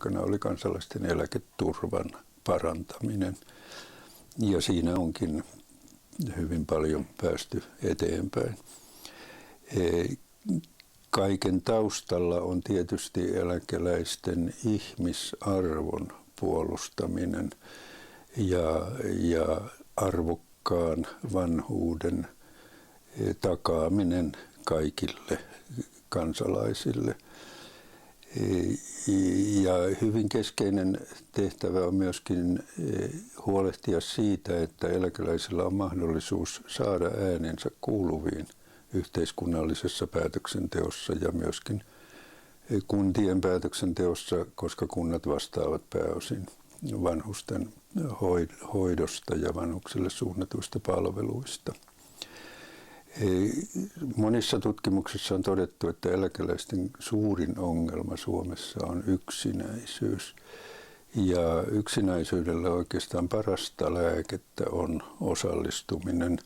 aikana oli kansalaisten eläketurvan parantaminen. Ja siinä onkin hyvin paljon päästy eteenpäin. Kaiken taustalla on tietysti eläkeläisten ihmisarvon puolustaminen ja arvokkaan vanhuuden takaaminen kaikille kansalaisille. Ja hyvin keskeinen tehtävä on myöskin huolehtia siitä, että eläkeläisillä on mahdollisuus saada äänensä kuuluviin yhteiskunnallisessa päätöksenteossa ja myöskin kuntien päätöksenteossa, koska kunnat vastaavat pääosin vanhusten hoidosta ja vanhuksille suunnatuista palveluista. Monissa tutkimuksissa on todettu, että eläkeläisten suurin ongelma Suomessa on yksinäisyys. Ja yksinäisyydelle oikeastaan parasta lääkettä on osallistuminen